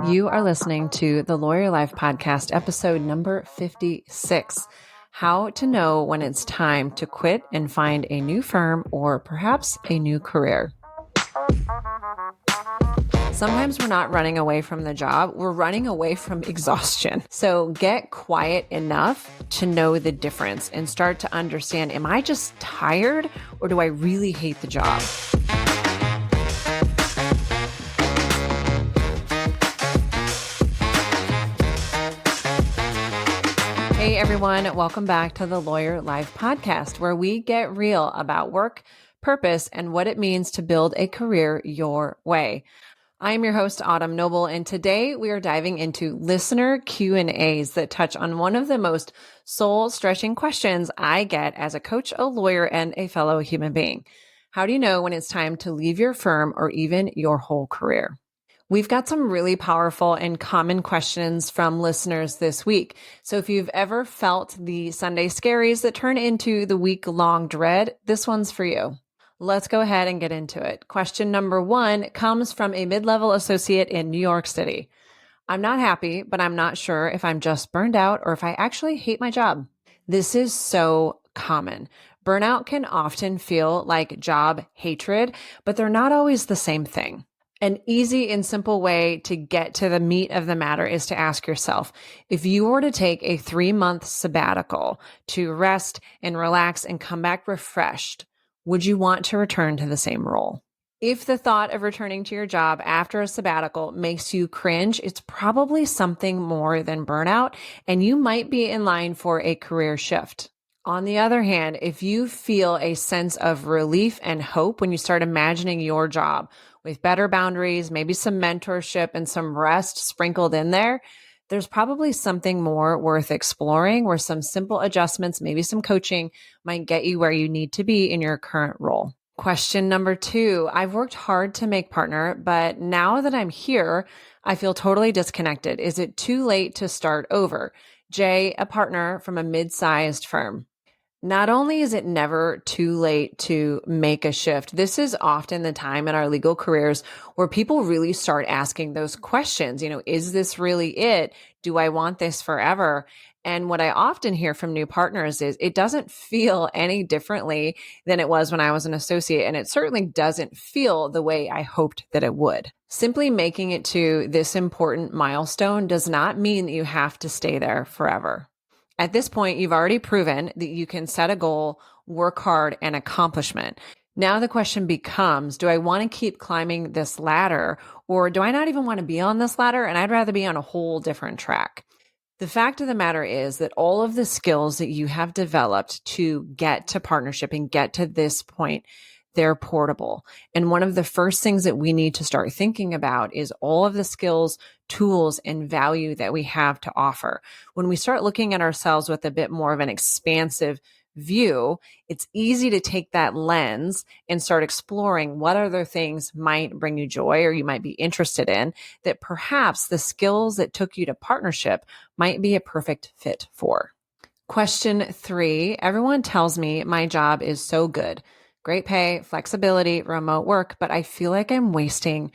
You are listening to the Lawyer Life Podcast, episode number 56, How to Know When It's Time to Quit and Find a New Firm or perhaps a new career. Sometimes we're not running away from the job, we're running away from exhaustion. So get quiet enough to know the difference and start to understand, am I just tired or do I really hate the job? Hey everyone, welcome back to the Lawyer Life Podcast, where we get real about work, purpose, and what it means to build a career your way. I'm your host, Autumn Noble, and today we are diving into listener Q&As that touch on one of the most soul-stretching questions I get as a coach, a lawyer, and a fellow human being. How do you know when it's time to leave your firm or even your whole career? We've got some really powerful and common questions from listeners this week. So if you've ever felt the Sunday scaries that turn into the week-long dread, this one's for you. Let's go ahead and get into it. Question number 1 comes from a mid-level associate in New York City. I'm not happy, but I'm not sure if I'm just burned out or if I actually hate my job. This is so common. Burnout can often feel like job hatred, but they're not always the same thing. An easy and simple way to get to the meat of the matter is to ask yourself, if you were to take a 3-month sabbatical to rest and relax and come back refreshed, would you want to return to the same role? If the thought of returning to your job after a sabbatical makes you cringe, it's probably something more than burnout, and you might be in line for a career shift. On the other hand, if you feel a sense of relief and hope when you start imagining your job with better boundaries, maybe some mentorship and some rest sprinkled in there, there's probably something more worth exploring where some simple adjustments, maybe some coaching might get you where you need to be in your current role. Question number 2, I've worked hard to make partner, but now that I'm here, I feel totally disconnected. Is it too late to start over? Jay, a partner from a mid-sized firm. Not only is it never too late to make a shift, this is often the time in our legal careers where people really start asking those questions. Is this really it? Do I want this forever? And what I often hear from new partners is it doesn't feel any differently than it was when I was an associate. And it certainly doesn't feel the way I hoped that it would. Simply making it to this important milestone does not mean that you have to stay there forever. At this point, you've already proven that you can set a goal, work hard, and accomplishment. Now the question becomes, do I want to keep climbing this ladder, or do I not even want to be on this ladder and I'd rather be on a whole different track? The fact of the matter is that all of the skills that you have developed to get to partnership and get to this point, they're portable. And one of the first things that we need to start thinking about is all of the skills, tools, and value that we have to offer. When we start looking at ourselves with a bit more of an expansive view, it's easy to take that lens and start exploring what other things might bring you joy or you might be interested in that perhaps the skills that took you to partnership might be a perfect fit for. Question 3, everyone tells me my job is so good. Great pay, flexibility, remote work, but I feel like I'm wasting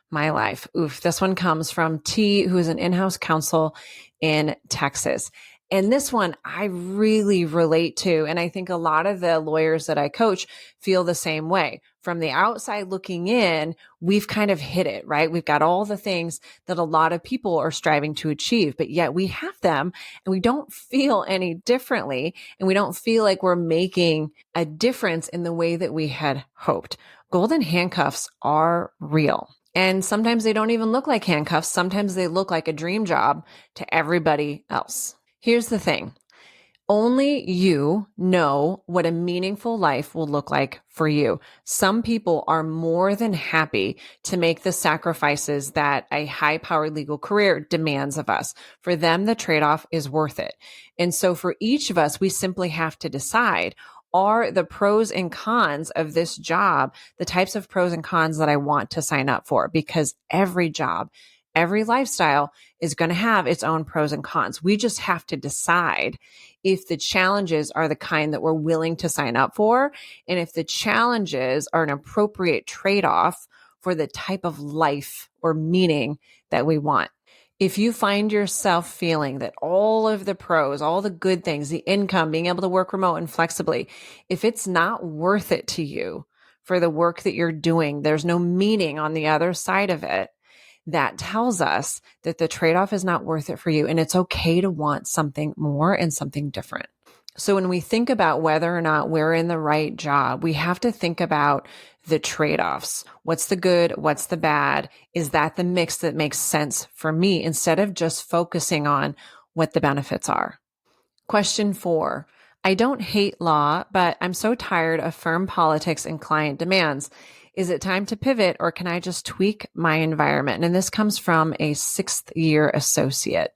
my life. Oof, this one comes from T, who is an in-house counsel in Texas. And this one I really relate to. And I think a lot of the lawyers that I coach feel the same way. From the outside looking in, we've kind of hit it, right? We've got all the things that a lot of people are striving to achieve, but yet we have them and we don't feel any differently. And we don't feel like we're making a difference in the way that we had hoped. Golden handcuffs are real. And sometimes they don't even look like handcuffs. Sometimes they look like a dream job to everybody else. Here's the thing. Only you know what a meaningful life will look like for you. Some people are more than happy to make the sacrifices that a high-powered legal career demands of us. For them, the trade-off is worth it. And so for each of us, we simply have to decide, are the pros and cons of this job the types of pros and cons that I want to sign up for? Because every job, every lifestyle is going to have its own pros and cons. We just have to decide if the challenges are the kind that we're willing to sign up for, and if the challenges are an appropriate trade-off for the type of life or meaning that we want. If you find yourself feeling that all of the pros, all the good things, the income, being able to work remote and flexibly, if it's not worth it to you for the work that you're doing, there's no meaning on the other side of it, that tells us that the trade-off is not worth it for you. And it's okay to want something more and something different. So when we think about whether or not we're in the right job, we have to think about the trade-offs. What's the good? What's the bad? Is that the mix that makes sense for me, instead of just focusing on what the benefits are? Question 4. I don't hate law, but I'm so tired of firm politics and client demands. Is it time to pivot, or can I just tweak my environment? And this comes from a 6th-year associate.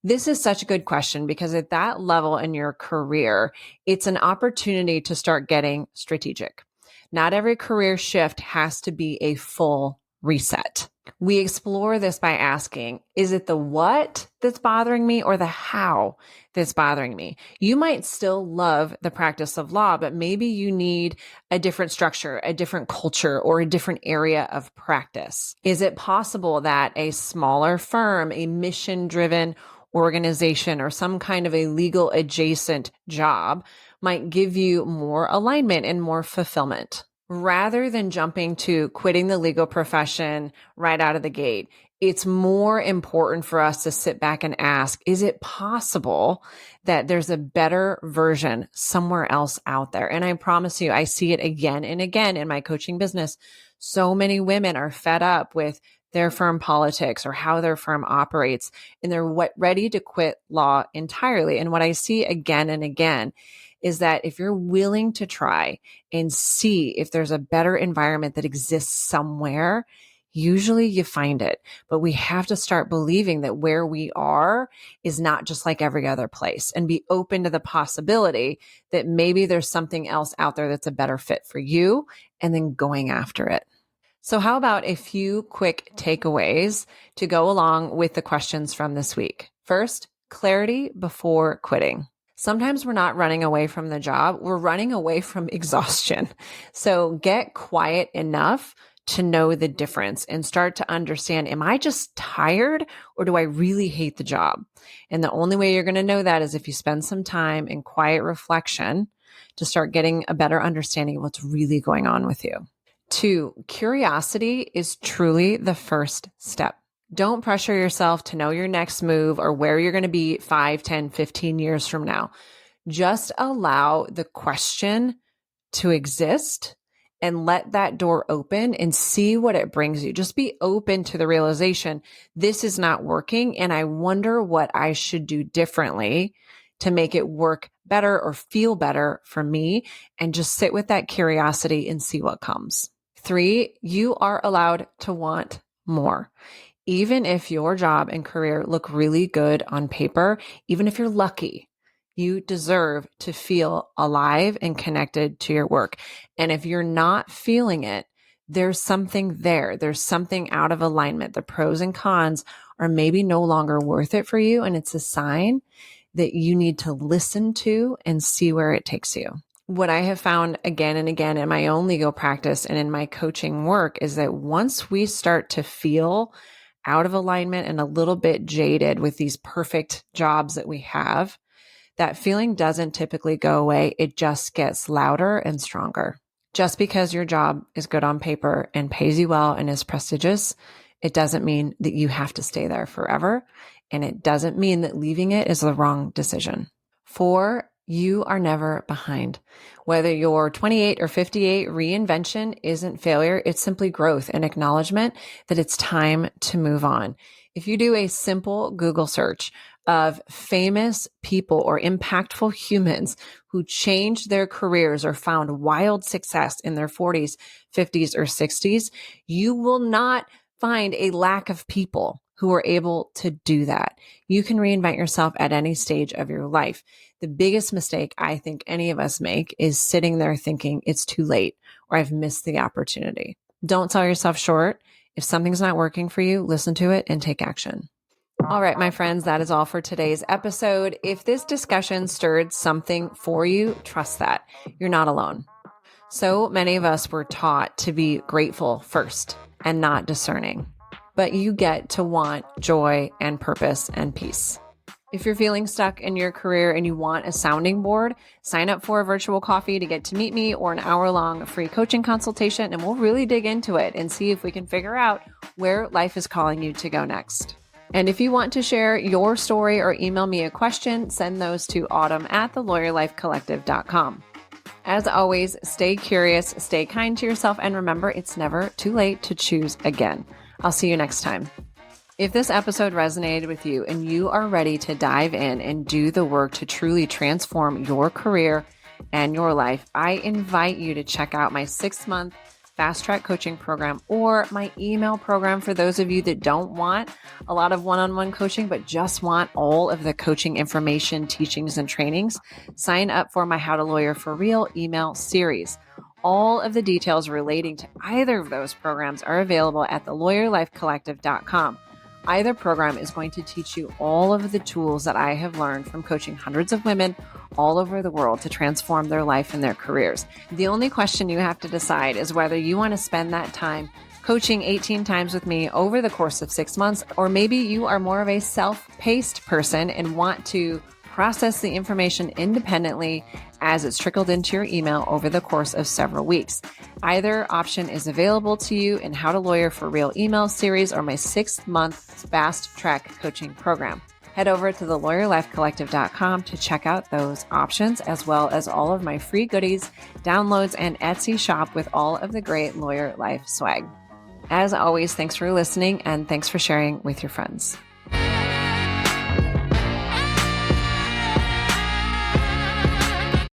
This is such a good question, because at that level in your career, it's an opportunity to start getting strategic. Not every career shift has to be a full reset. We explore this by asking, is it the what that's bothering me, or the how that's bothering me? You might still love the practice of law, but maybe you need a different structure, a different culture, or a different area of practice. Is it possible that a smaller firm, a mission-driven organization, or some kind of a legal adjacent job might give you more alignment and more fulfillment? Rather than jumping to quitting the legal profession right out of the gate, it's more important for us to sit back and ask, is it possible that there's a better version somewhere else out there? And I promise you, I see it again and again in my coaching business. So many women are fed up with their firm politics or how their firm operates, and they're ready to quit law entirely. And what I see again and again is that if you're willing to try and see if there's a better environment that exists somewhere, usually you find it. But we have to start believing that where we are is not just like every other place, and be open to the possibility that maybe there's something else out there that's a better fit for you, and then going after it. So how about a few quick takeaways to go along with the questions from this week? First, clarity before quitting. Sometimes we're not running away from the job, we're running away from exhaustion. So get quiet enough to know the difference and start to understand, am I just tired, or do I really hate the job? And the only way you're going to know that is if you spend some time in quiet reflection to start getting a better understanding of what's really going on with you. 2, curiosity is truly the first step. Don't pressure yourself to know your next move or where you're going to be 5, 10, 15 years from now. Just allow the question to exist and let that door open and see what it brings you. Just be open to the realization, this is not working, and I wonder what I should do differently to make it work better or feel better for me, and just sit with that curiosity and see what comes. 3, you are allowed to want more. Even if your job and career look really good on paper, even if you're lucky, you deserve to feel alive and connected to your work. And if you're not feeling it, there's something there. There's something out of alignment. The pros and cons are maybe no longer worth it for you. And it's a sign that you need to listen to and see where it takes you. What I have found again and again in my own legal practice and in my coaching work is that once we start to feel out of alignment and a little bit jaded with these perfect jobs that we have, that feeling doesn't typically go away. It just gets louder and stronger. Just because your job is good on paper and pays you well and is prestigious, it doesn't mean that you have to stay there forever. And it doesn't mean that leaving it is the wrong decision. 4, you are never behind. Whether you're 28 or 58, reinvention isn't failure. It's simply growth and acknowledgement that it's time to move on. If you do a simple Google search of famous people or impactful humans who changed their careers or found wild success in their 40s, 50s, or 60s, you will not find a lack of people who are able to do that. You can reinvent yourself at any stage of your life. The biggest mistake I think any of us make is sitting there thinking it's too late or I've missed the opportunity. Don't sell yourself short. If something's not working for you, listen to it and take action. All right, my friends, that is all for today's episode. If this discussion stirred something for you, trust that you're not alone. So many of us were taught to be grateful first and not discerning. But you get to want joy and purpose and peace. If you're feeling stuck in your career and you want a sounding board, sign up for a virtual coffee to get to meet me or an hour-long free coaching consultation, and we'll really dig into it and see if we can figure out where life is calling you to go next. And if you want to share your story or email me a question, send those to autumn@thelawyerlifecollective.com. As always, stay curious, stay kind to yourself, and remember, it's never too late to choose again. I'll see you next time. If this episode resonated with you and you are ready to dive in and do the work to truly transform your career and your life, I invite you to check out my 6-month fast track coaching program or my email program for those of you that don't want a lot of one-on-one coaching, but just want all of the coaching information, teachings, and trainings. Sign up for my How to Lawyer for Real email series. All of the details relating to either of those programs are available at thelawyerlifecollective.com. Either program is going to teach you all of the tools that I have learned from coaching hundreds of women all over the world to transform their life and their careers. The only question you have to decide is whether you want to spend that time coaching 18 times with me over the course of 6 months, or maybe you are more of a self-paced person and want to process the information independently as it's trickled into your email over the course of several weeks. Either option is available to you in How to Lawyer for Real email series or my 6-month fast track coaching program. Head over to thelawyerlifecollective.com to check out those options, as well as all of my free goodies, downloads, and Etsy shop with all of the great lawyer life swag. As always, thanks for listening and thanks for sharing with your friends.